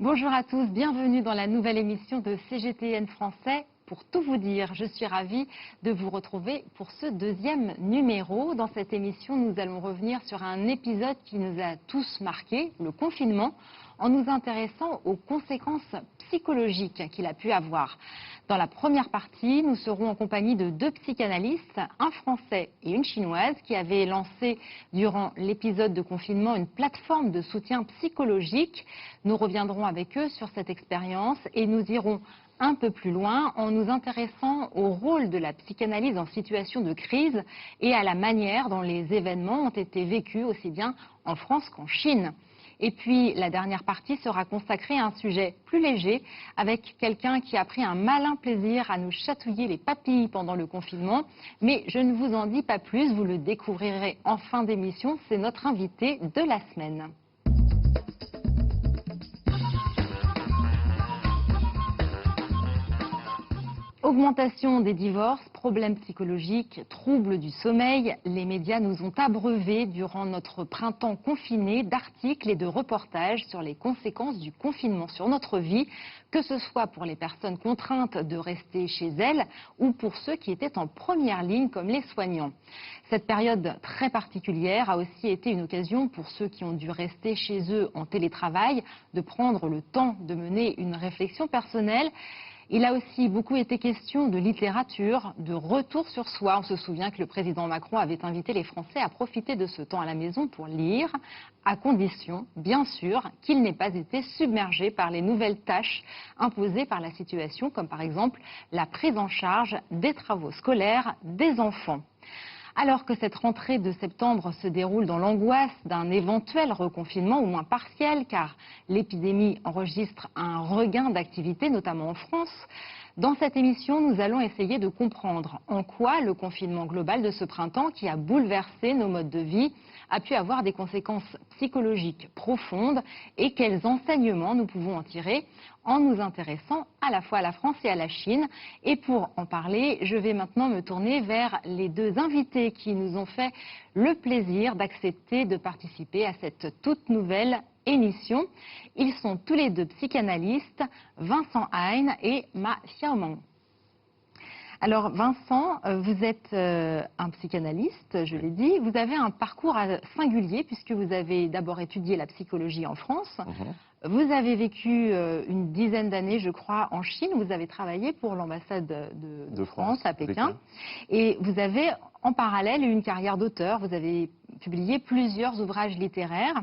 Bonjour à tous, bienvenue dans la nouvelle émission de CGTN Français. Pour tout vous dire, je suis ravie de vous retrouver pour ce deuxième numéro. Dans cette émission, nous allons revenir sur un épisode qui nous a tous marqués, le confinement, en nous intéressant aux conséquences psychologiques qu'il a pu avoir. Dans la première partie, nous serons en compagnie de deux psychanalystes, un Français et une Chinoise, qui avaient lancé durant l'épisode de confinement une plateforme de soutien psychologique. Nous reviendrons avec eux sur cette expérience et nous irons un peu plus loin en nous intéressant au rôle de la psychanalyse en situation de crise et à la manière dont les événements ont été vécus aussi bien en France qu'en Chine. Et puis la dernière partie sera consacrée à un sujet plus léger avec quelqu'un qui a pris un malin plaisir à nous chatouiller les papilles pendant le confinement. Mais je ne vous en dis pas plus, vous le découvrirez en fin d'émission, c'est notre invité de la semaine. Augmentation des divorces, problèmes psychologiques, troubles du sommeil, les médias nous ont abreuvés durant notre printemps confiné d'articles et de reportages sur les conséquences du confinement sur notre vie, que ce soit pour les personnes contraintes de rester chez elles ou pour ceux qui étaient en première ligne comme les soignants. Cette période très particulière a aussi été une occasion pour ceux qui ont dû rester chez eux en télétravail de prendre le temps de mener une réflexion personnelle. Il a aussi beaucoup été question de littérature, de retour sur soi. On se souvient que le président Macron avait invité les Français à profiter de ce temps à la maison pour lire, à condition, bien sûr, qu'ils n'aient pas été submergés par les nouvelles tâches imposées par la situation, comme par exemple la prise en charge des travaux scolaires des enfants. Alors que cette rentrée de septembre se déroule dans l'angoisse d'un éventuel reconfinement, au moins partiel, car l'épidémie enregistre un regain d'activité, notamment en France, dans cette émission, nous allons essayer de comprendre en quoi le confinement global de ce printemps, qui a bouleversé nos modes de vie, a pu avoir des conséquences psychologiques profondes et quels enseignements nous pouvons en tirer en nous intéressant à la fois à la France et à la Chine. Et pour en parler, je vais maintenant me tourner vers les deux invités qui nous ont fait le plaisir d'accepter de participer à cette toute nouvelle émission. Ils sont tous les deux psychanalystes, Vincent Hein et Ma Xiaomeng. Alors Vincent, vous êtes un psychanalyste, je l'ai dit. Vous avez un parcours singulier puisque vous avez d'abord étudié la psychologie en France. Vous avez vécu une dizaine d'années, je crois, en Chine. Vous avez travaillé pour l'ambassade de France à Pékin. Et vous avez en parallèle eu une carrière d'auteur. Vous avez publié plusieurs ouvrages littéraires.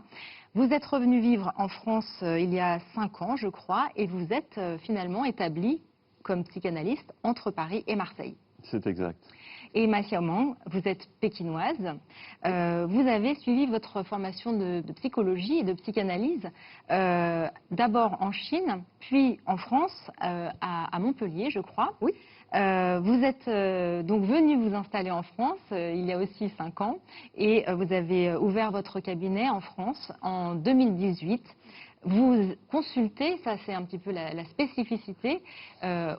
Vous êtes revenu vivre en France il y a 5 ans, je crois, et vous êtes finalement établi comme psychanalyste entre Paris et Marseille. C'est exact. Et Ma Xiaomeng, vous êtes pékinoise. Vous avez suivi votre formation de psychologie et de psychanalyse d'abord en Chine, puis en France, à Montpellier, je crois. Oui. Vous êtes donc venu vous installer en France il y a aussi 5 ans et vous avez ouvert votre cabinet en France en 2018. Vous consultez, ça c'est un petit peu la spécificité,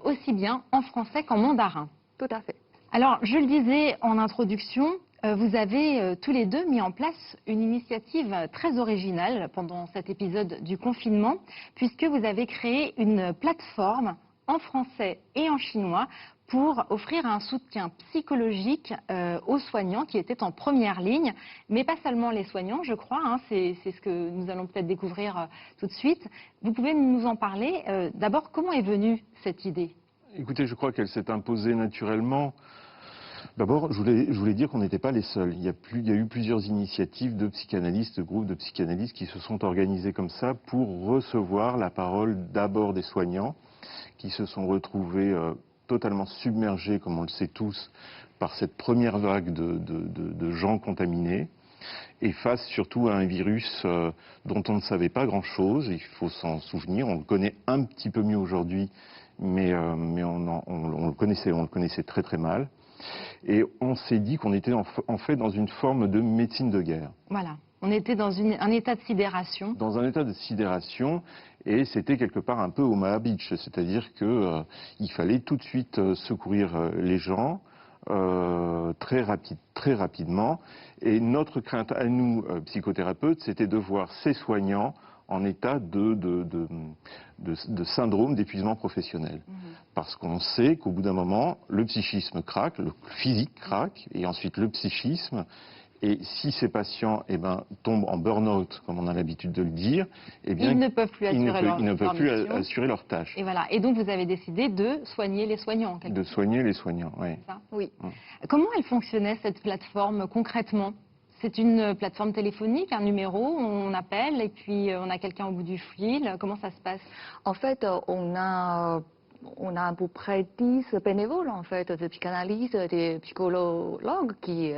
aussi bien en français qu'en mandarin. Tout à fait. Alors, je le disais en introduction, vous avez tous les deux mis en place une initiative très originale pendant cet épisode du confinement, puisque vous avez créé une plateforme en français et en chinois pour offrir un soutien psychologique aux soignants qui étaient en première ligne, mais pas seulement les soignants, je crois, hein, c'est ce que nous allons peut-être découvrir tout de suite. Vous pouvez nous en parler. D'abord, comment est venue cette idée ? Écoutez, je crois qu'elle s'est imposée naturellement. D'abord, je voulais dire qu'on n'était pas les seuls. Il y a eu plusieurs initiatives de psychanalystes, de groupes de psychanalystes qui se sont organisés comme ça pour recevoir la parole d'abord des soignants qui se sont retrouvés totalement submergés, comme on le sait tous, par cette première vague de gens contaminés et face surtout à un virus dont on ne savait pas grand-chose. Il faut s'en souvenir, on le connaît un petit peu mieux aujourd'hui, mais on le connaissait très très mal. Et on s'est dit qu'on était en fait dans une forme de médecine de guerre. Voilà, on était dans un état de sidération. Dans un état de sidération, et c'était quelque part un peu Omaha Beach, c'est-à-dire qu'il fallait tout de suite secourir les gens très rapidement. Et notre crainte à nous, psychothérapeutes, c'était de voir ces soignants en état de syndrome d'épuisement professionnel. Parce qu'on sait qu'au bout d'un moment, le psychisme craque, le physique craque, et ensuite le psychisme. Et si ces patients tombent en burn-out, comme on a l'habitude de le dire, eh bien, ils ne peuvent plus assurer leur tâche. Et voilà. Et donc vous avez décidé de soigner les soignants. De soigner les soignants, oui. Oui. Comment elle fonctionnait cette plateforme concrètement? C'est une plateforme téléphonique, un numéro, on appelle et puis on a quelqu'un au bout du fil. Comment ça se passe? En fait, on a à peu près 10 bénévoles, en fait, de psychanalystes, des psychologues qui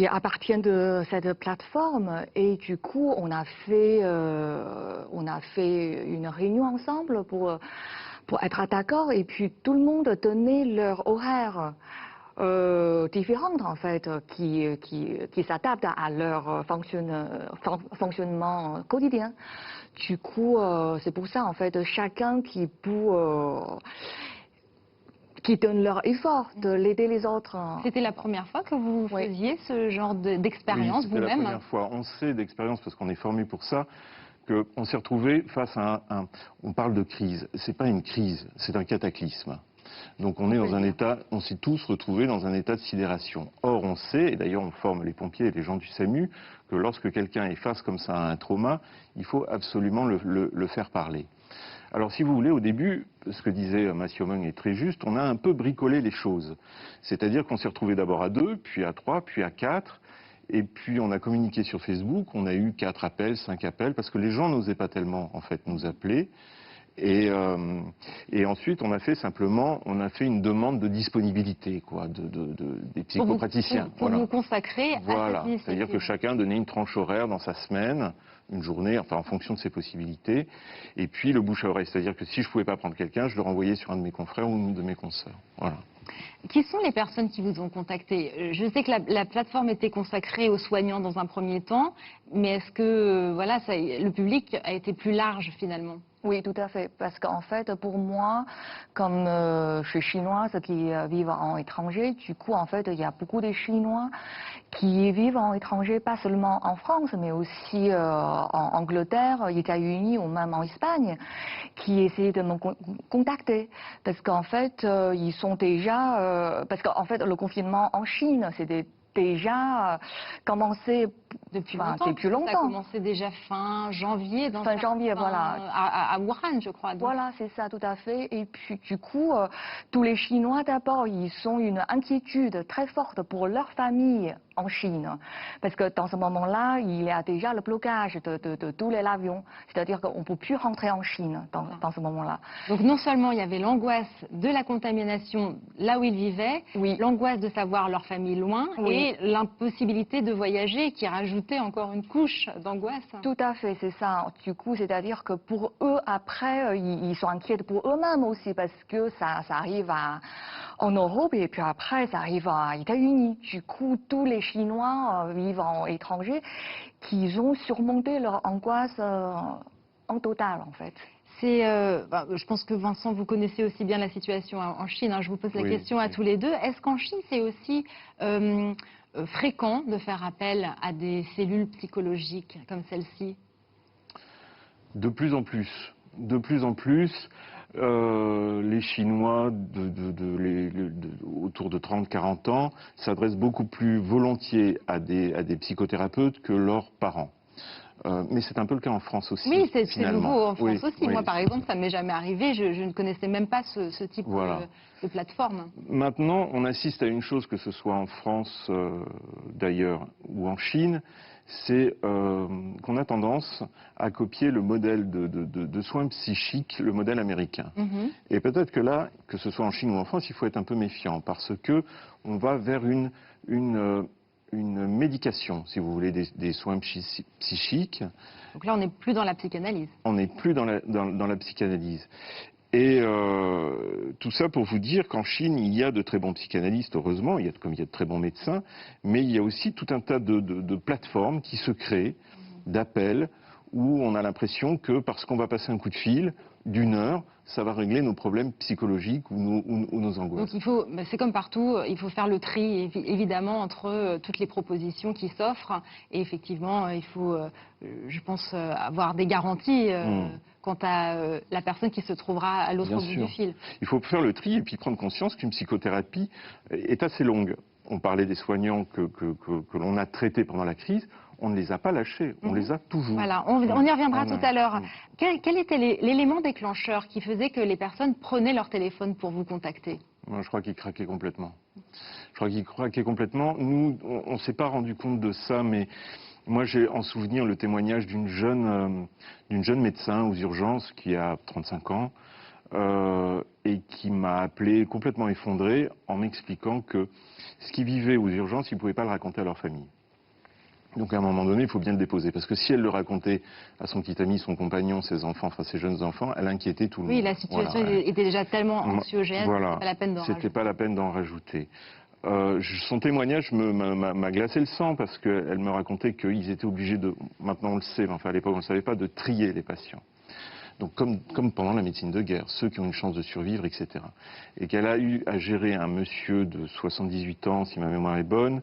appartiennent de cette plateforme. Et du coup, on a fait une réunion ensemble pour être d'accord. Et puis, tout le monde donnait leur horaire différentes, en fait, qui s'adaptent à leur fonctionnement quotidien. Du coup, c'est pour ça, en fait, chacun qui donnent leur effort de l'aider les autres. C'était la première fois que vous faisiez ce genre d'expérience vous-même? Oui, c'était la première fois. On sait d'expérience, parce qu'on est formé pour ça, qu'on s'est retrouvé face à on parle de crise. C'est pas une crise, c'est un cataclysme. Donc on est dans un état, on s'est tous retrouvés dans un état de sidération. Or on sait, et d'ailleurs on forme les pompiers et les gens du SAMU, que lorsque quelqu'un est face comme ça à un trauma, il faut absolument le faire parler. Alors si vous voulez, au début, ce que disait Mathieu Mung est très juste, on a un peu bricolé les choses. C'est-à-dire qu'on s'est retrouvé d'abord à 2, puis à 3, puis à 4, et puis on a communiqué sur Facebook, on a eu 4 appels, 5 appels, parce que les gens n'osaient pas tellement en fait nous appeler. Et ensuite, on a fait une demande de disponibilité, quoi, des psychopraticiens. Pour vous consacrer à cette initiative. C'est-à-dire que chacun donnait une tranche horaire dans sa semaine, une journée, enfin en fonction de ses possibilités. Et puis le bouche à oreille, c'est-à-dire que si je ne pouvais pas prendre quelqu'un, je le renvoyais sur un de mes confrères ou une de mes consoeurs. Voilà. Qui sont les personnes qui vous ont contacté? Je sais que la plateforme était consacrée aux soignants dans un premier temps, mais est-ce que le public a été plus large finalement? Oui, tout à fait. Parce qu'en fait, pour moi, comme je suis chinoise qui vivent en étranger, du coup, en fait, il y a beaucoup de Chinois qui vivent en étranger, pas seulement en France, mais aussi en Angleterre, États-Unis ou même en Espagne, qui essaient de me contacter. Parce qu'en fait, ils sont déjà... parce qu'en fait, le confinement en Chine, c'était déjà commencé depuis longtemps. Ça a commencé déjà fin janvier. Fin janvier, voilà. À Wuhan, je crois. Donc. Voilà, c'est ça, tout à fait. Et puis, du coup, tous les Chinois, d'abord, ils ont une inquiétude très forte pour leur famille en Chine. Parce que dans ce moment-là, il y a déjà le blocage de tous les avions. C'est-à-dire qu'on ne peut plus rentrer en Chine dans ce moment-là. Donc, non seulement il y avait l'angoisse de la contamination là où ils vivaient, l'angoisse de savoir leur famille loin et l'impossibilité de voyager qui rajoutait encore une couche d'angoisse. Tout à fait, c'est ça. Du coup, c'est-à-dire que pour eux, après, ils sont inquiets pour eux-mêmes aussi parce que ça arrive en Europe et puis après, ça arrive aux États-Unis. Du coup, tous les Chinois vivant à l'étranger, qui ont surmonté leur angoisse en total, en fait. Je pense que Vincent, vous connaissez aussi bien la situation en Chine. Je vous pose la question à tous les deux. Est-ce qu'en Chine, c'est aussi fréquent de faire appel à des cellules psychologiques comme celle-ci? De plus en plus. De plus en plus. Les Chinois autour de 30-40 ans s'adressent beaucoup plus volontiers à des psychothérapeutes que leurs parents. Mais c'est un peu le cas en France aussi. Oui, c'est nouveau en France aussi. Moi, par exemple, ça ne m'est jamais arrivé. Je ne connaissais même pas ce type de plateforme. Maintenant, on assiste à une chose, que ce soit en France d'ailleurs ou en Chine, c'est qu'on a tendance à copier le modèle de soins psychiques, le modèle américain. Et peut-être que là, que ce soit en Chine ou en France, il faut être un peu méfiant parce que on va vers une médication, si vous voulez, des soins psychiques. Donc là, on n'est plus dans la psychanalyse. On n'est plus dans la psychanalyse. Et tout ça pour vous dire qu'en Chine, il y a de très bons psychanalystes, heureusement, comme il y a de très bons médecins, mais il y a aussi tout un tas de plateformes qui se créent, d'appels, où on a l'impression que parce qu'on va passer un coup de fil d'1 heure, ça va régler nos problèmes psychologiques ou nos angoisses. Donc c'est comme partout, il faut faire le tri évidemment entre toutes les propositions qui s'offrent et effectivement il faut, je pense, avoir des garanties quant à la personne qui se trouvera à l'autre bout du fil. Il faut faire le tri et puis prendre conscience qu'une psychothérapie est assez longue. On parlait des soignants que l'on a traités pendant la crise. On ne les a pas lâchés, on les a toujours. Voilà, on y reviendra tout à l'heure. Quel était l'élément déclencheur qui faisait que les personnes prenaient leur téléphone pour vous contacter? Moi, je crois qu'ils craquaient complètement. Nous, on ne s'est pas rendu compte de ça, mais moi, j'ai en souvenir le témoignage d'une jeune médecin aux urgences qui a 35 ans et qui m'a appelé complètement effondré en m'expliquant que ce qu'ils vivaient aux urgences, ils ne pouvaient pas le raconter à leur famille. Donc à un moment donné, il faut bien le déposer. Parce que si elle le racontait à son petit ami, son compagnon, ses enfants, enfin ses jeunes enfants, elle inquiétait tout le monde. Oui, la situation était déjà tellement anxiogène, voilà, c'était pas la peine d'en rajouter. Son témoignage m'a glacé le sang parce qu'elle me racontait qu'ils étaient obligés de, maintenant on le sait, mais enfin à l'époque on ne le savait pas, de trier les patients. Donc comme pendant la médecine de guerre, ceux qui ont une chance de survivre, etc. Et qu'elle a eu à gérer un monsieur de 78 ans, si ma mémoire est bonne,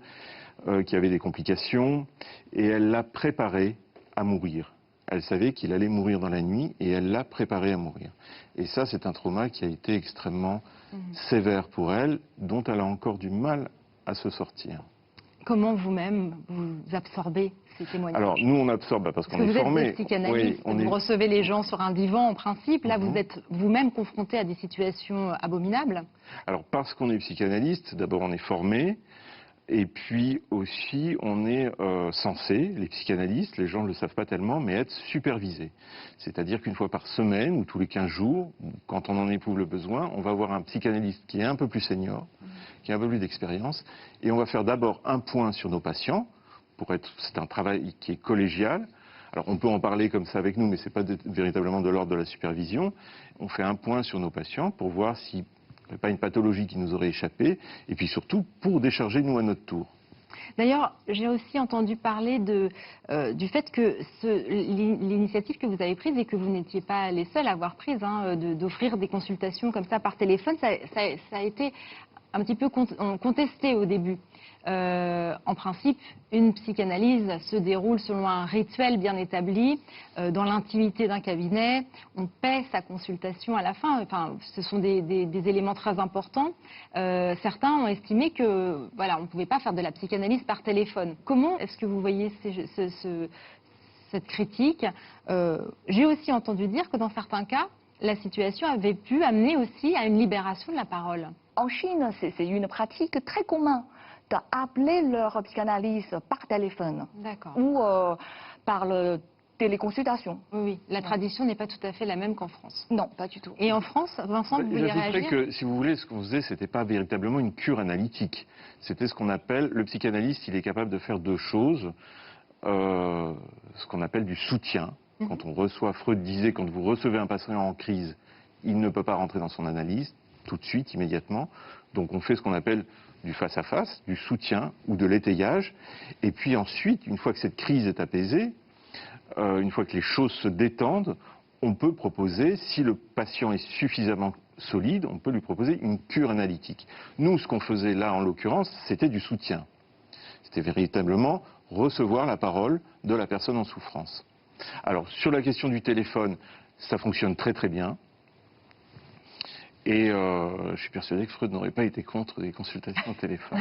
qui avait des complications, et elle l'a préparé à mourir. Elle savait qu'il allait mourir dans la nuit, et elle l'a préparé à mourir. Et ça, c'est un trauma qui a été extrêmement sévère pour elle, dont elle a encore du mal à se sortir. Comment vous-même, vous absorbez ces témoignages? Alors, nous, on absorbe parce qu'on est formés. Vous êtes psychanalyste, vous recevez les gens sur un divan, en principe. Là, vous êtes vous-même confronté à des situations abominables. Alors, parce qu'on est psychanalyste, d'abord, on est formé. Et puis aussi, on est censé, les psychanalystes, les gens ne le savent pas tellement, mais être supervisés. C'est-à-dire qu'une fois par semaine ou tous les 15 jours, quand on en éprouve le besoin, on va voir un psychanalyste qui est un peu plus senior, qui a un peu plus d'expérience, et on va faire d'abord un point sur nos patients, c'est un travail qui est collégial. Alors on peut en parler comme ça avec nous, mais ce n'est pas véritablement de l'ordre de la supervision. On fait un point sur nos patients pour voir si pas une pathologie qui nous aurait échappé, et puis surtout pour décharger nous à notre tour. D'ailleurs, j'ai aussi entendu parler du fait que l'initiative que vous avez prise et que vous n'étiez pas les seuls à avoir prise, d'offrir des consultations comme ça par téléphone, ça a été un petit peu contesté au début. En principe, une psychanalyse se déroule selon un rituel bien établi, dans l'intimité d'un cabinet. On paie sa consultation à la fin. Enfin, ce sont des éléments très importants. Certains ont estimé que, voilà, on ne pouvait pas faire de la psychanalyse par téléphone. Comment est-ce que vous voyez cette critique? J'ai aussi entendu dire que dans certains cas, la situation avait pu amener aussi à une libération de la parole. En Chine, c'est une pratique très commune d'appeler leur psychanalyste par téléphone ou par le téléconsultation. Oui, la tradition n'est pas tout à fait la même qu'en France. Non, pas du tout. Et en France, Vincent, vous vouliez réagir? Que, si vous voulez, ce qu'on faisait, c'était pas véritablement une cure analytique. C'était ce qu'on appelle, le psychanalyste, il est capable de faire deux choses, ce qu'on appelle du soutien. Quand on reçoit, Freud disait, quand vous recevez un patient en crise, il ne peut pas rentrer dans son analyse, tout de suite, immédiatement. Donc on fait ce qu'on appelle du face-à-face, du soutien ou de l'étayage. Et puis ensuite, une fois que cette crise est apaisée, une fois que les choses se détendent, on peut proposer, si le patient est suffisamment solide, on peut lui proposer une cure analytique. Nous, ce qu'on faisait là, en l'occurrence, c'était du soutien. C'était véritablement recevoir la parole de la personne en souffrance. Alors, sur la question du téléphone, ça fonctionne très très bien. Et je suis persuadé que Freud n'aurait pas été contre des consultations au téléphone.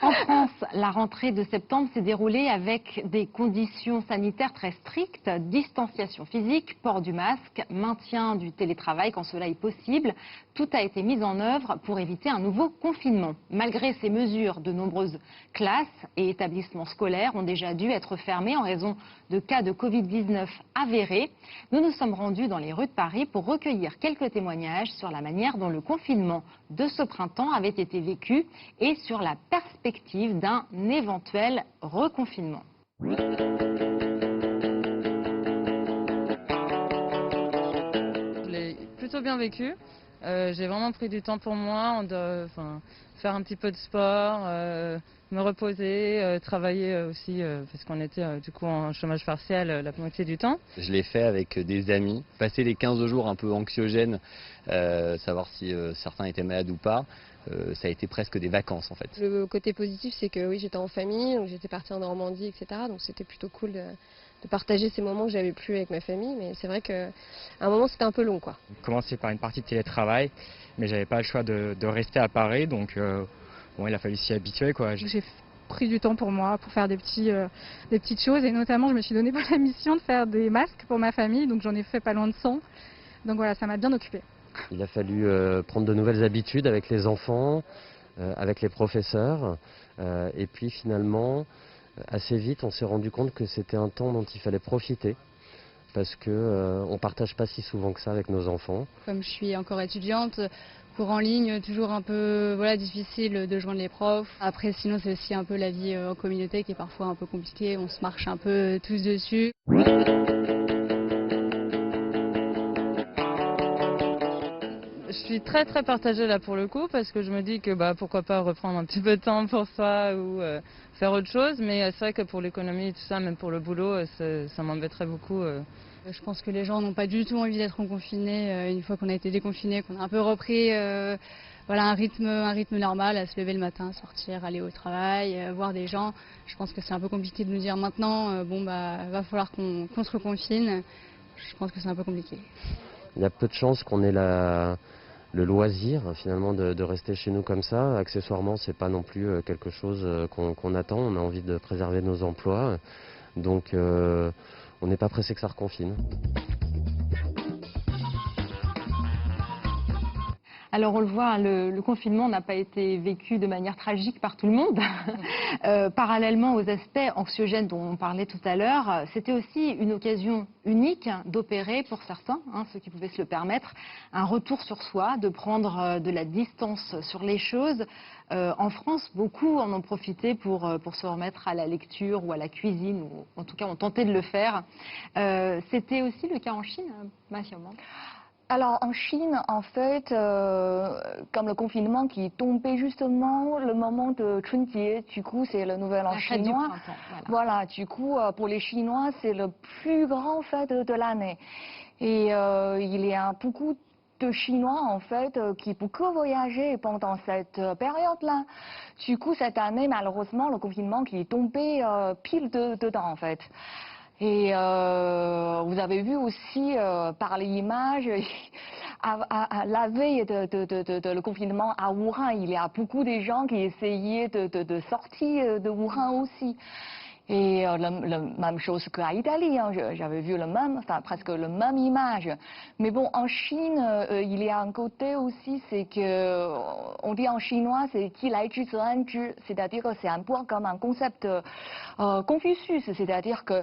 En France, la rentrée de septembre s'est déroulée avec des conditions sanitaires très strictes, distanciation physique, port du masque, maintien du télétravail quand cela est possible. Tout a été mis en œuvre pour éviter un nouveau confinement. Malgré ces mesures, de nombreuses classes et établissements scolaires ont déjà dû être fermés en raison de cas de Covid-19 avérés. Nous nous sommes rendus dans les rues de Paris pour recueillir quelques témoignages sur la manière dont le confinement de ce printemps avait été vécu et sur la perspective d'un éventuel reconfinement. Je l'ai plutôt bien vécu. J'ai vraiment pris du temps pour moi, faire un petit peu de sport, me reposer, travailler aussi, parce qu'on était du coup en chômage partiel la moitié du temps. Je l'ai fait avec des amis, passer les 15 jours un peu anxiogènes, savoir si certains étaient malades ou pas. Ça a été presque des vacances en fait. Le côté positif, c'est que oui, j'étais en famille, donc j'étais partie en Normandie, etc. Donc c'était plutôt cool de partager ces moments que j'avais plus avec ma famille. Mais c'est vrai qu'à un moment, c'était un peu long, quoi. J'ai commencé par une partie de télétravail, mais j'avais pas le choix de rester à Paris, donc bon, il a fallu s'y habituer, quoi. J'ai pris du temps pour moi, pour faire des petites choses, et notamment je me suis donné pour la mission de faire des masques pour ma famille, donc j'en ai fait pas loin de 100. Donc voilà, ça m'a bien occupée. Il a fallu prendre de nouvelles habitudes avec les enfants, avec les professeurs. Et puis finalement, assez vite, on s'est rendu compte que c'était un temps dont il fallait profiter. Parce qu'on ne partage pas si souvent que ça avec nos enfants. Comme je suis encore étudiante, cours en ligne, toujours un peu difficile de joindre les profs. Après, sinon, c'est aussi un peu la vie en communauté qui est parfois un peu compliquée. On se marche un peu tous dessus. Je suis très partagée là pour le coup, parce que je me dis que pourquoi pas reprendre un petit peu de temps pour soi ou faire autre chose, mais c'est vrai que pour l'économie et tout ça, même pour le boulot, ça m'embêterait beaucoup. Je pense que les gens n'ont pas du tout envie d'être confinés une fois qu'on a été déconfinés, qu'on a un peu repris un rythme normal, à se lever le matin, sortir, aller au travail, voir des gens. Je pense que c'est un peu compliqué de nous dire maintenant, va falloir qu'on se reconfine. Je pense que c'est un peu compliqué. Il y a peu de chances qu'on ait le loisir finalement de rester chez nous comme ça. Accessoirement, c'est pas non plus quelque chose qu'on attend. On a envie de préserver nos emplois, donc on n'est pas pressé que ça reconfine. Alors on le voit, le confinement n'a pas été vécu de manière tragique par tout le monde. Parallèlement aux aspects anxiogènes dont on parlait tout à l'heure, c'était aussi une occasion unique d'opérer pour certains, ceux qui pouvaient se le permettre, un retour sur soi, de prendre de la distance sur les choses. En France, beaucoup en ont profité pour se remettre à la lecture ou à la cuisine, ou en tout cas ont tenté de le faire. C'était aussi le cas en Chine, Mathieu. Alors en Chine, en fait, comme le confinement qui est tombé justement le moment de Chunjie, du coup c'est le nouvel an chinois. Voilà, du coup pour les Chinois c'est le plus grand fête de l'année. Et il y a beaucoup de Chinois en fait qui ne peuvent que voyager pendant cette période-là. Du coup cette année malheureusement le confinement qui est tombé pile dedans en fait. Et vous avez vu aussi par les images, à la veille de le confinement à Wuhan, il y a beaucoup de gens qui essayaient de sortir de Wuhan aussi. Et la même chose qu'à Italie, j'avais vu presque la même image. Mais bon, en Chine, il y a un côté aussi, c'est que on dit en chinois, c'est qui lai zhi zi an zhi, c'est-à-dire que c'est un peu comme un concept Confucius, c'est-à-dire que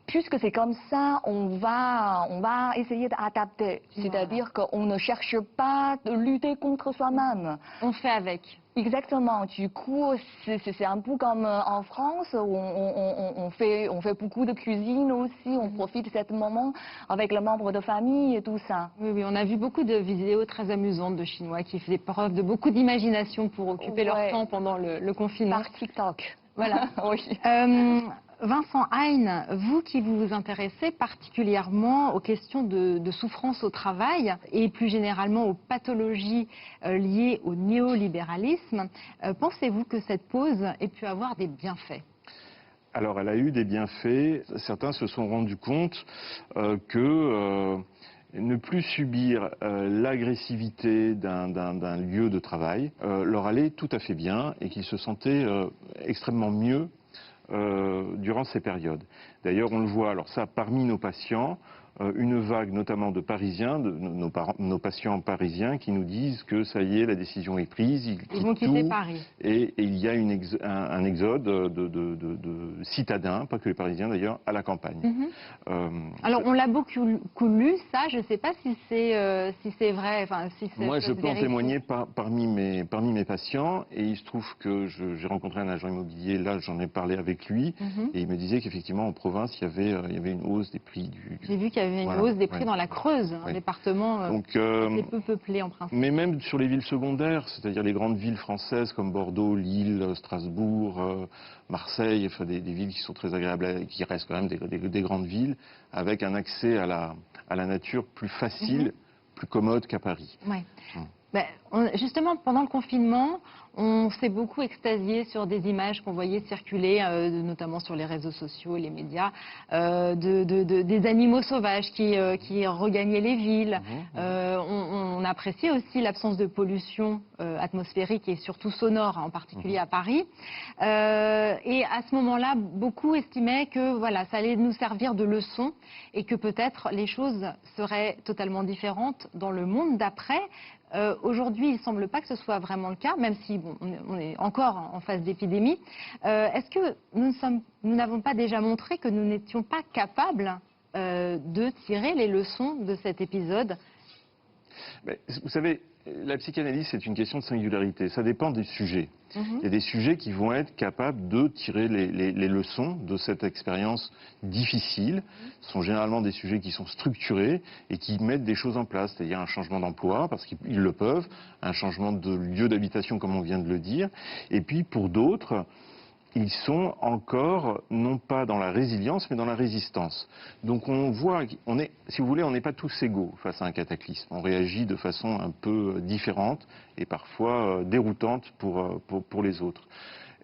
puisque c'est comme ça, on va essayer d'adapter. C'est-à-dire qu'on ne cherche pas de lutter contre soi-même. On fait avec. Exactement. Du coup, c'est un peu comme en France, où on fait beaucoup de cuisine aussi. On profite de ce moment avec les membres de famille et tout ça. Oui, on a vu beaucoup de vidéos très amusantes de Chinois qui faisaient preuve de beaucoup d'imagination pour occuper leur temps pendant le confinement. Par TikTok. Voilà. Oui. Vincent Hein, vous qui vous intéressez particulièrement aux questions de souffrance au travail et plus généralement aux pathologies liées au néolibéralisme, pensez-vous que cette pause ait pu avoir des bienfaits ? Alors, elle a eu des bienfaits. Certains se sont rendus compte que ne plus subir l'agressivité d'un lieu de travail leur allait tout à fait bien et qu'ils se sentaient extrêmement mieux durant ces périodes. D'ailleurs, on le voit, alors ça, parmi nos patients, une vague notamment de Parisiens, de nos patients parisiens qui nous disent que ça y est, la décision est prise, ils vont quitter Paris. Et il y a un exode de citadins, pas que les Parisiens d'ailleurs, à la campagne. Alors on l'a beaucoup lu, ça, je ne sais pas si c'est vrai. Moi je peux en témoigner parmi mes patients, et il se trouve que j'ai rencontré un agent immobilier, là j'en ai parlé avec lui, et il me disait qu'effectivement province, il y avait une hausse des prix du... J'ai vu qu'il y avait une Voilà, hausse des prix ouais. dans la Creuse, un Oui. département Donc, assez peu peuplé en principe. mais même sur les villes secondaires, c'est-à-dire les grandes villes françaises comme Bordeaux, Lille, Strasbourg, Marseille, enfin des villes qui sont très agréables, qui restent quand même des grandes villes, avec un accès à la nature plus facile, plus commode qu'à Paris. Ouais. Justement, pendant le confinement, on s'est beaucoup extasié sur des images qu'on voyait circuler, notamment sur les réseaux sociaux et les médias, des animaux sauvages qui regagnaient les villes. On appréciait aussi l'absence de pollution atmosphérique et surtout sonore, en particulier à Paris. Et à ce moment-là, beaucoup estimaient que voilà, ça allait nous servir de leçon et que peut-être les choses seraient totalement différentes dans le monde d'après. Aujourd'hui, il ne semble pas que ce soit vraiment le cas, même si bon, on est encore en phase d'épidémie. Est-ce que nous n'avons pas déjà montré que nous n'étions pas capables de tirer les leçons de cet épisode? Mais, vous savez, la psychanalyse, c'est une question de singularité. Ça dépend des sujets. Il y a des sujets qui vont être capables de tirer les leçons de cette expérience difficile. Ce sont généralement des sujets qui sont structurés et qui mettent des choses en place, c'est-à-dire un changement d'emploi, parce qu'ils le peuvent, un changement de lieu d'habitation, comme on vient de le dire. Et puis, pour d'autres, ils sont encore, non pas dans la résilience, mais dans la résistance. Donc on voit, si vous voulez, on n'est pas tous égaux face à un cataclysme. On réagit de façon un peu différente et parfois déroutante pour les autres.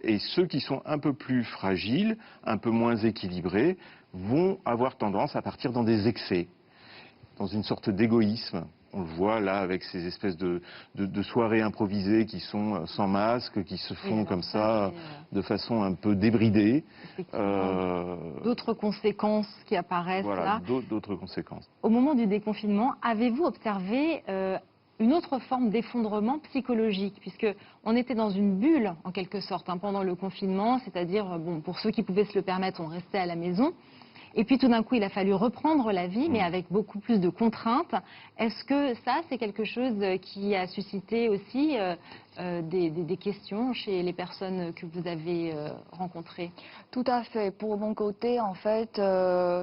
Et ceux qui sont un peu plus fragiles, un peu moins équilibrés, vont avoir tendance à partir dans des excès, dans une sorte d'égoïsme. On le voit là avec ces espèces de soirées improvisées qui sont sans masque, qui se font comme ça, de façon un peu débridée. D'autres conséquences qui apparaissent là. Voilà, d'autres conséquences. Au moment du déconfinement, avez-vous observé une autre forme d'effondrement psychologique, puisque on était dans une bulle en quelque sorte pendant le confinement, c'est-à-dire bon, pour ceux qui pouvaient se le permettre, on restait à la maison. Et puis tout d'un coup, il a fallu reprendre la vie, mais avec beaucoup plus de contraintes. Est-ce que ça, c'est quelque chose qui a suscité aussi des questions chez les personnes que vous avez rencontrées? Tout à fait. Pour mon côté, en fait,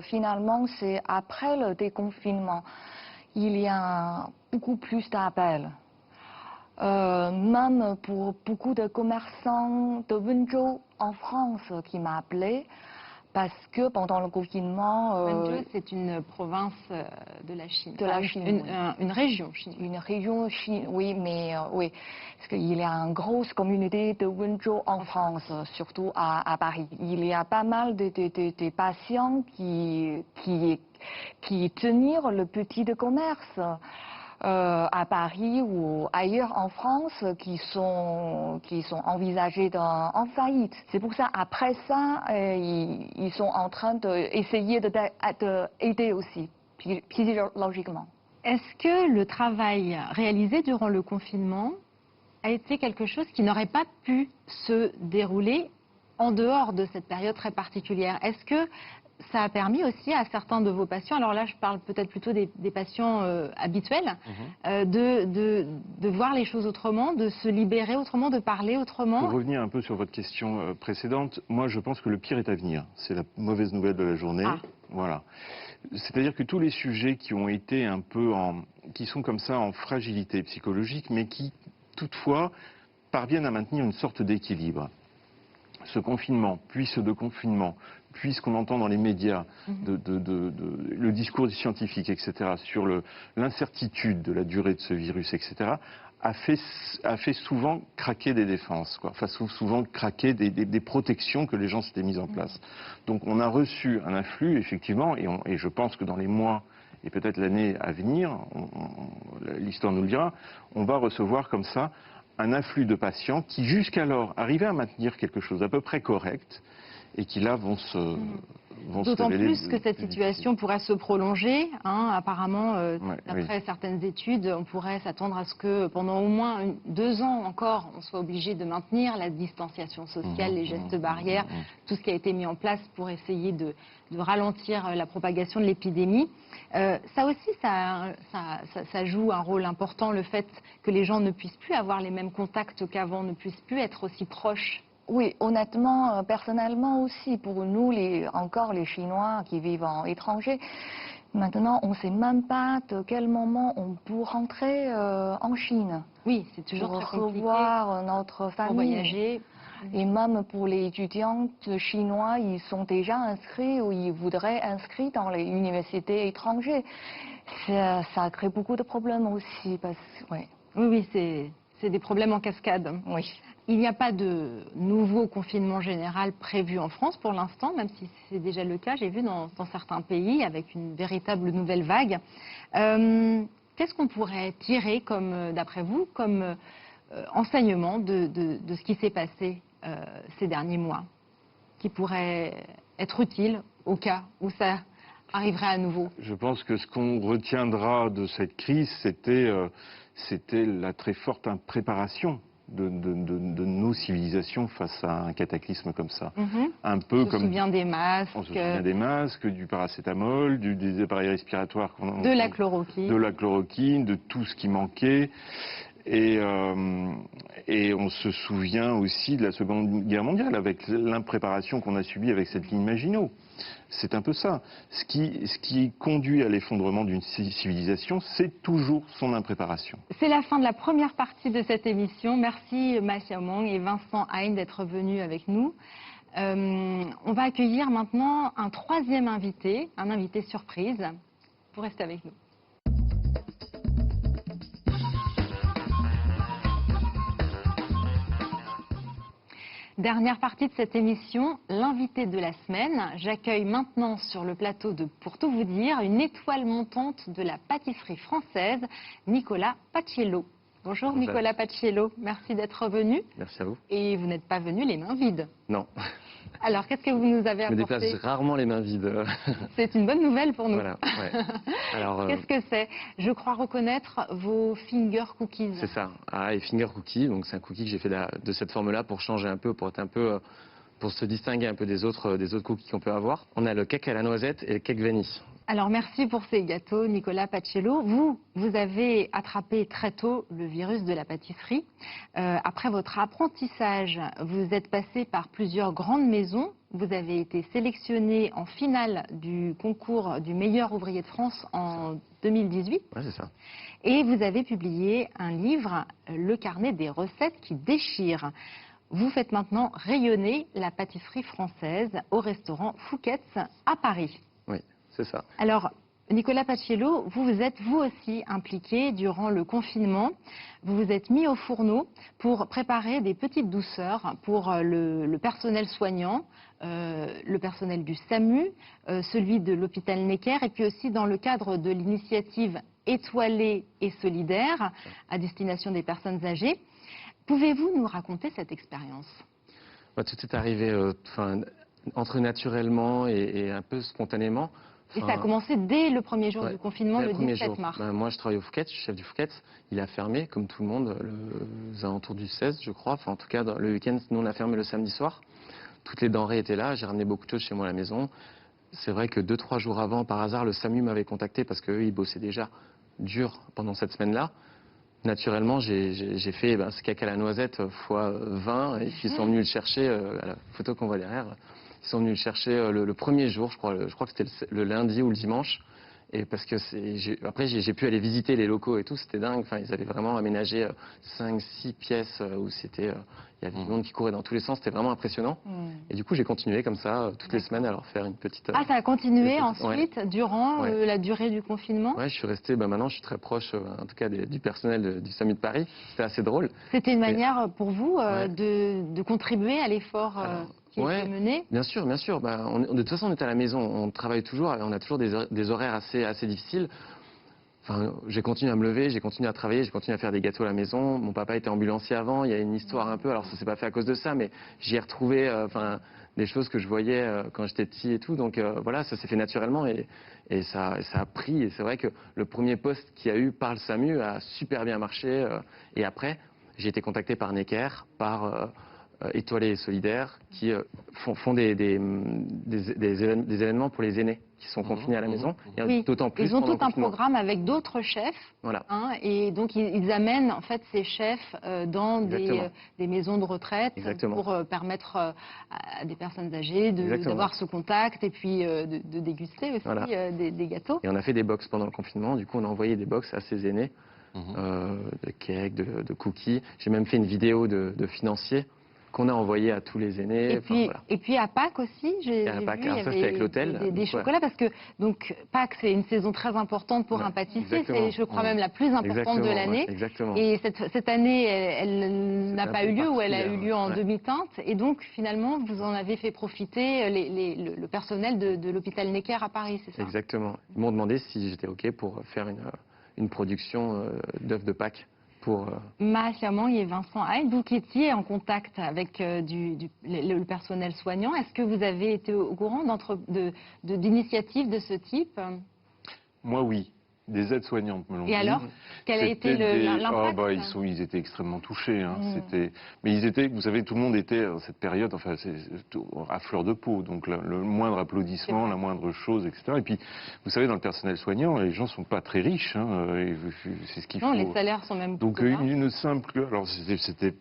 finalement, c'est après le déconfinement. Il y a beaucoup plus d'appels. Même pour beaucoup de commerçants de Wenzhou en France qui m'ont appelé. Parce que pendant le confinement... Wenzhou, c'est une province de la Chine. De la Chine, une région chinoise. Une région chinoise, oui, mais oui. Parce qu'il y a une grosse communauté de Wenzhou en France, surtout à Paris. Il y a pas mal de patients qui tiennent le petit commerce. À Paris ou ailleurs en France qui sont envisagés en faillite. C'est pour ça, après ça, ils sont en train d'essayer d'aider aussi, psychologiquement. Est-ce que le travail réalisé durant le confinement a été quelque chose qui n'aurait pas pu se dérouler en dehors de cette période très particulière? Est-ce que ça a permis aussi à certains de vos patients, alors là je parle peut-être plutôt des patients habituels, de voir les choses autrement, de se libérer autrement, de parler autrement? Pour revenir un peu sur votre question précédente, moi je pense que le pire est à venir. C'est la mauvaise nouvelle de la journée. Voilà. C'est-à-dire que tous les sujets qui ont été un peu qui sont comme ça en fragilité psychologique, mais qui toutefois parviennent à maintenir une sorte d'équilibre. Ce confinement, puis ce déconfinement, puis ce qu'on entend dans les médias, le discours scientifique, etc., sur l'incertitude de la durée de ce virus, etc., a fait souvent craquer des défenses, enfin souvent craquer des protections que les gens s'étaient mises en place. Donc on a reçu un afflux, effectivement, et je pense que dans les mois et peut-être l'année à venir, l'histoire nous le dira, on va recevoir comme ça un afflux de patients qui jusqu'alors arrivaient à maintenir quelque chose d'à peu près correct et qui là vont se D'autant plus que cette situation pourrait se prolonger. Apparemment, d'après certaines études, on pourrait s'attendre à ce que pendant au moins 2 ans encore, on soit obligé de maintenir la distanciation sociale, les gestes barrières, tout ce qui a été mis en place pour essayer de ralentir la propagation de l'épidémie. Ça aussi, ça joue un rôle important, le fait que les gens ne puissent plus avoir les mêmes contacts qu'avant, ne puissent plus être aussi proches Oui, honnêtement, personnellement aussi, pour nous, encore les Chinois qui vivent en étranger, maintenant, on ne sait même pas de quel moment on peut rentrer en Chine. Oui, c'est toujours pour très compliqué revoir notre pour famille. voyager. Et même pour les étudiants chinois, ils sont déjà inscrits ou ils voudraient inscrire dans les universités étrangères. Ça crée beaucoup de problèmes aussi. Ouais. Oui, c'est des problèmes en cascade. Oui. Il n'y a pas de nouveau confinement général prévu en France pour l'instant, même si c'est déjà le cas, j'ai vu dans certains pays, avec une véritable nouvelle vague. Qu'est-ce qu'on pourrait tirer, d'après vous, comme enseignement de ce qui s'est passé ces derniers mois, qui pourrait être utile au cas où ça arriverait à nouveau? Je pense que ce qu'on retiendra de cette crise, c'était la très forte impréparation de nos civilisations face à un cataclysme comme ça. Un peu on se souvient des masques. On se souvient des masques, du paracétamol, des appareils respiratoires de la chloroquine. De la chloroquine, de tout ce qui manquait. Et on se souvient aussi de la Seconde Guerre mondiale, avec l'impréparation qu'on a subie avec cette ligne Maginot. C'est un peu ça. Ce qui conduit à l'effondrement d'une civilisation, c'est toujours son impréparation. C'est la fin de la première partie de cette émission. Merci Ma Xiaomong et Vincent Hein d'être venus avec nous. On va accueillir maintenant un troisième invité, un invité surprise. Vous restez avec nous. Dernière partie de cette émission, l'invité de la semaine. J'accueille maintenant sur le plateau de Pour tout vous dire, une étoile montante de la pâtisserie française, Nicolas Paciello. Bonjour Nicolas Paciello, merci d'être venu. Merci à vous. Et vous n'êtes pas venu les mains vides. Non. Alors, qu'est-ce que vous nous avez apporté? Je me déplace rarement les mains vides. C'est une bonne nouvelle pour nous. Voilà, ouais. Alors, qu'est-ce que c'est? Je crois reconnaître vos finger cookies. C'est ça. Ah, et finger cookies, donc c'est un cookie que j'ai fait de cette forme-là pour changer un peu, pour être un peu, pour se distinguer un peu des autres cookies qu'on peut avoir. On a le cake à la noisette et le cake vanille. Alors merci pour ces gâteaux, Nicolas Paciello. Vous avez attrapé très tôt le virus de la pâtisserie. Après votre apprentissage, vous êtes passé par plusieurs grandes maisons. Vous avez été sélectionné en finale du concours du meilleur ouvrier de France en 2018. Ouais, c'est ça. Et vous avez publié un livre, Le carnet des recettes qui déchire. Vous faites maintenant rayonner la pâtisserie française au restaurant Fouquet's à Paris. Oui. C'est ça. Alors, Nicolas Paciello, vous êtes vous aussi impliqué durant le confinement. Vous vous êtes mis au fourneau pour préparer des petites douceurs pour le personnel soignant, le personnel du SAMU, celui de l'hôpital Necker, et puis aussi dans le cadre de l'initiative Étoilée et solidaire à destination des personnes âgées. Pouvez-vous nous raconter cette expérience? Tout est arrivé entre naturellement et un peu spontanément. Et ça a commencé dès le premier jour du confinement, le 17 mars. Moi, je travaille au Fouquet's, je suis chef du Fouquet's. Il a fermé, comme tout le monde, aux alentours du 16, je crois. Enfin, en tout cas, le week-end, nous, on a fermé le samedi soir. Toutes les denrées étaient là. J'ai ramené beaucoup de choses chez moi à la maison. C'est vrai que 2-3 jours avant, par hasard, le SAMU m'avait contacté parce qu'eux, ils bossaient déjà dur pendant cette semaine-là. Naturellement, j'ai fait ce cake à la noisette fois 20 et puis ils sont venus le chercher, à la photo qu'on voit derrière. Ils sont venus le chercher le premier jour, je crois que c'était le lundi ou le dimanche. Et parce que après, j'ai pu aller visiter les locaux et tout, c'était dingue. Enfin, ils avaient vraiment aménagé 5-6 pièces où il y avait du monde qui courait dans tous les sens, c'était vraiment impressionnant. Et du coup, j'ai continué comme ça, toutes les semaines, à leur faire une petite... Ah, ça a continué ensuite, durant la durée du confinement? Ouais, je suis resté, maintenant, je suis très proche, en tout cas, du personnel du SAMU de Paris. C'était assez drôle. C'était une manière pour vous de contribuer à l'effort qui est mené? Bien sûr, bien sûr. De toute façon, on est à la maison, on travaille toujours, on a toujours des horaires assez difficiles. Enfin, j'ai continué à me lever, j'ai continué à travailler, j'ai continué à faire des gâteaux à la maison. Mon papa était ambulancier avant, il y a une histoire un peu, alors ça s'est pas fait à cause de ça, mais j'y ai retrouvé des choses que je voyais quand j'étais petit et tout. Donc voilà, ça s'est fait naturellement et ça a pris. Et c'est vrai que le premier poste qu'il y a eu par le SAMU a super bien marché. Et après, j'ai été contacté par Necker, par étoilés et solidaires qui font des événements pour les aînés qui sont confinés à la maison. Et Oui, d'autant plus ils ont pendant le tout un confinement. programme avec d'autres chefs. Voilà. Et donc, ils amènent en fait ces chefs dans Exactement. des maisons de retraite Exactement. pour permettre à des personnes âgées Exactement. d'avoir ce contact et puis de déguster aussi Voilà. des gâteaux. Et on a fait des box pendant le confinement. Du coup, on a envoyé des box à ces aînés, de cakes, de cookies. J'ai même fait une vidéo de financiers qu'on a envoyé à tous les aînés. Et Enfin, puis, voilà. et puis à Pâques aussi, j'ai à vu, Pâques, il y alors ça, avait c'était avec l'hôtel. des Ouais. chocolats parce que donc Pâques c'est une saison très importante pour Ouais, un pâtissier, exactement. c'est je crois Ouais. même la plus importante de Exactement, l'année. ouais, exactement. Et cette année, elle n'a un pas peu eu lieu ou elle a eu particulière, lieu en ouais. demi-teinte. Et donc finalement, vous en avez fait profiter le personnel de l'hôpital Necker à Paris, c'est ça? Exactement. Ils m'ont demandé si j'étais OK pour faire une production d'œufs de Pâques. Mahiamang et Vincent Haït, vous qui étiez en contact avec le personnel soignant, est-ce que vous avez été au courant d'initiatives de ce type? Moi, oui. Des aides-soignantes me l'ont dit. Et alors, quel a été l'impact? Ils étaient extrêmement touchés. Hein. Mais ils étaient, vous savez, tout le monde était à cette période, enfin, à fleur de peau. Donc le moindre applaudissement, la moindre chose, etc. Et puis, vous savez, dans le personnel soignant, les gens sont pas très riches. Hein, et c'est ce qu'il faut. Non, les salaires sont même Donc plutôt bas. une simple, alors c'était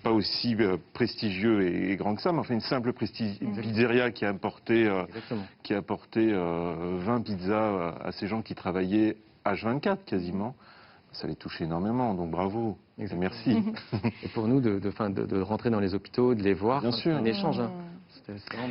pas aussi prestigieux et grand que ça, mais enfin une simple pizzeria qui a apporté 20 pizzas à ces gens qui travaillaient H24 quasiment, ça les touche énormément, donc bravo. Et merci. Et pour nous, de rentrer dans les hôpitaux, de les voir, bien sûr. Un échange. Hein.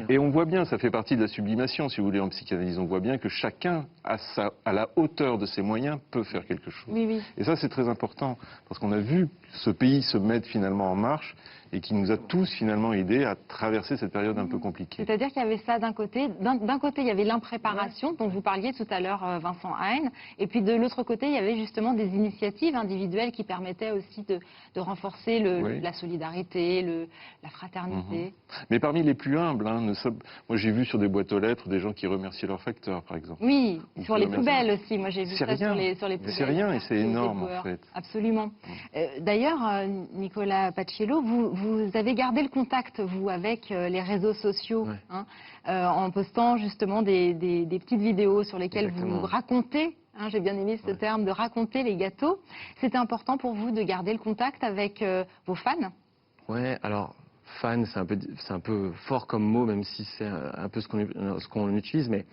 Et on voit bien, ça fait partie de la sublimation, si vous voulez, en psychanalyse. On voit bien que chacun, à la hauteur de ses moyens, peut faire quelque chose. Oui, oui. Et ça, c'est très important, parce qu'on a vu ce pays se mettre finalement en marche et qui nous a tous finalement aidés à traverser cette période un peu compliquée. C'est-à-dire qu'il y avait ça d'un côté. D'un côté, il y avait l'impréparation dont vous parliez tout à l'heure, Vincent Haït. Et puis de l'autre côté, il y avait justement des initiatives individuelles qui permettaient aussi de renforcer la solidarité, la fraternité. Mais parmi les plus humbles, hein, moi j'ai vu sur des boîtes aux lettres des gens qui remerciaient leurs facteurs, par exemple. Oui, sur les poubelles aussi. Moi j'ai vu ça sur les poubelles. C'est rien et c'est énorme en fait. Absolument. D'ailleurs, Nicolas Paciello, vous avez gardé le contact, vous, avec les réseaux sociaux, en postant justement des petites vidéos sur lesquelles vous racontez, j'ai bien aimé ce terme, de raconter les gâteaux. C'était important pour vous de garder le contact avec vos fans? Ouais, alors, fan, c'est un peu fort comme mot, même si c'est un peu ce qu'on utilise, mais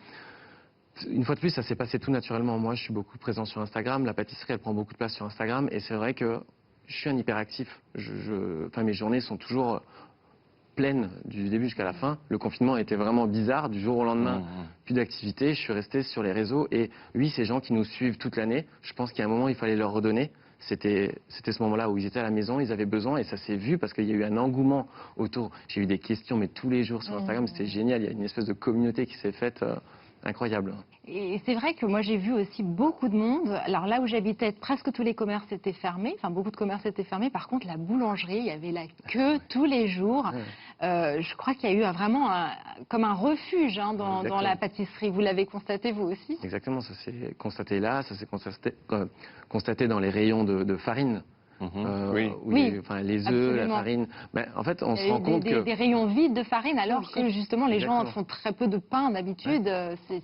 une fois de plus, ça s'est passé tout naturellement. Moi, je suis beaucoup présent sur Instagram, la pâtisserie, elle prend beaucoup de place sur Instagram, et c'est vrai que je suis un hyperactif. Mes journées sont toujours pleines du début jusqu'à la fin. Le confinement était vraiment bizarre. Du jour au lendemain, plus d'activité. Je suis resté sur les réseaux. Et oui, ces gens qui nous suivent toute l'année, je pense qu'à un moment, il fallait leur redonner. C'était ce moment-là où ils étaient à la maison, ils avaient besoin. Et ça s'est vu parce qu'il y a eu un engouement autour. J'ai eu des questions, mais tous les jours sur Instagram, c'était génial. Il y a une espèce de communauté qui s'est faite incroyable. Et c'est vrai que moi j'ai vu aussi beaucoup de monde. Alors là où j'habitais, presque tous les commerces étaient fermés. Enfin, beaucoup de commerces étaient fermés. Par contre, la boulangerie, il y avait la queue tous les jours. Je crois qu'il y a eu vraiment comme un refuge dans la pâtisserie. Vous l'avez constaté vous aussi? Exactement, ça s'est constaté là, ça s'est constaté dans les rayons de farine. Les œufs, la farine. Mais en fait, on se rend compte que... Des rayons vides de farine, alors que justement les gens font très peu de pain d'habitude.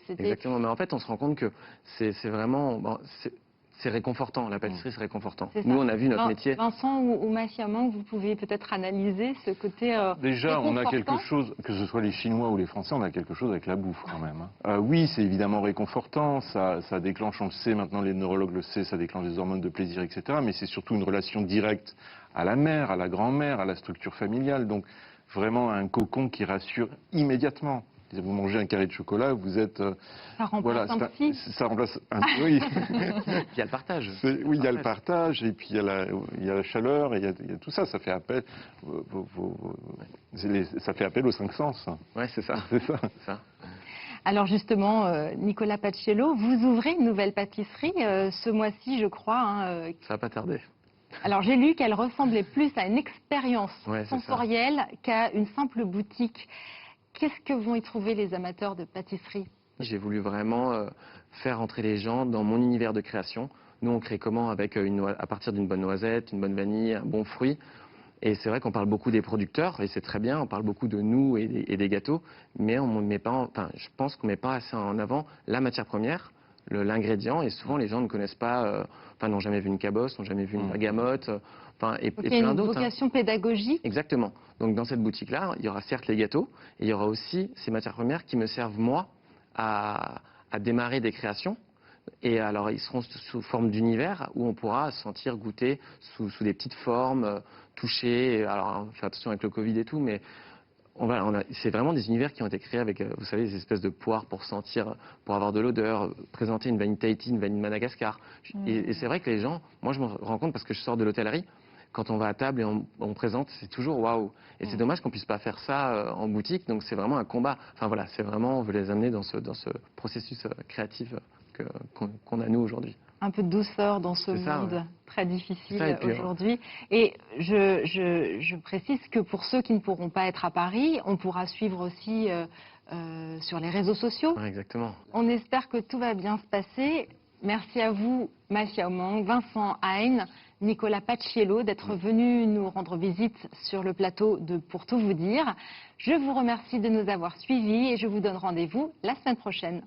Exactement, mais en fait, on se rend compte que c'est vraiment... c'est réconfortant, la pâtisserie, c'est réconfortant. Nous, on a vu notre métier... Vincent ou Mahiamang, vous pouvez peut-être analyser ce côté Déjà, on a quelque chose, que ce soit les Chinois ou les Français, on a quelque chose avec la bouffe quand même. Oui, c'est évidemment réconfortant, ça déclenche, on le sait, maintenant les neurologues le savent, ça déclenche des hormones de plaisir, etc. Mais c'est surtout une relation directe à la mère, à la grand-mère, à la structure familiale. Donc vraiment un cocon qui rassure immédiatement. Vous mangez un carré de chocolat, vous êtes... ça remplace un psy. Ça remplace un oui. Il y a le partage. Oui, il y a le partage, et puis il y a la chaleur, et il y a tout ça. Ça fait appel, ça fait appel aux 5 sens. Oui, c'est ça. C'est ça. Alors justement, Nicolas Paciello, vous ouvrez une nouvelle pâtisserie ce mois-ci, je crois. Ça va pas tarder. Alors j'ai lu qu'elle ressemblait plus à une expérience sensorielle qu'à une simple boutique. Qu'est-ce que vont y trouver les amateurs de pâtisserie? J'ai voulu vraiment faire entrer les gens dans mon univers de création. Nous, on crée comment? Avec à partir d'une bonne noisette, une bonne vanille, un bon fruit. Et c'est vrai qu'on parle beaucoup des producteurs, et c'est très bien, on parle beaucoup de nous et des gâteaux, mais on met pas je pense qu'on ne met pas assez en avant la matière première, l'ingrédient, et souvent les gens ne connaissent pas, n'ont jamais vu une cabosse, n'ont jamais vu une bergamote, et Donc, il y a plein une d'autres. vocation pédagogique. Exactement. Donc dans cette boutique-là, il y aura certes les gâteaux, et il y aura aussi ces matières premières qui me servent moi à démarrer des créations. Et alors ils seront sous forme d'univers où on pourra sentir, goûter sous des petites formes, toucher. Alors on fait attention avec le Covid et tout, mais c'est vraiment des univers qui ont été créés avec, vous savez, des espèces de poires pour sentir, pour avoir de l'odeur, présenter une vanille Tahiti, une vanille Madagascar. Et c'est vrai que les gens, moi je me rends compte parce que je sors de l'hôtellerie, quand on va à table et on présente, c'est toujours waouh. Et c'est dommage qu'on puisse pas faire ça en boutique, donc c'est vraiment un combat. Enfin voilà, c'est vraiment, on veut les amener dans ce processus créatif qu'on a nous aujourd'hui. Un peu de douceur dans ce monde ouais. très difficile Et puis, aujourd'hui. Et je précise que pour ceux qui ne pourront pas être à Paris, on pourra suivre aussi sur les réseaux sociaux. Ouais, exactement. On espère que tout va bien se passer. Merci à vous, Ma Xiaomang, Vincent Hein, Nicolas Paciello, d'être venus nous rendre visite sur le plateau de Pour tout vous dire. Je vous remercie de nous avoir suivis et je vous donne rendez-vous la semaine prochaine.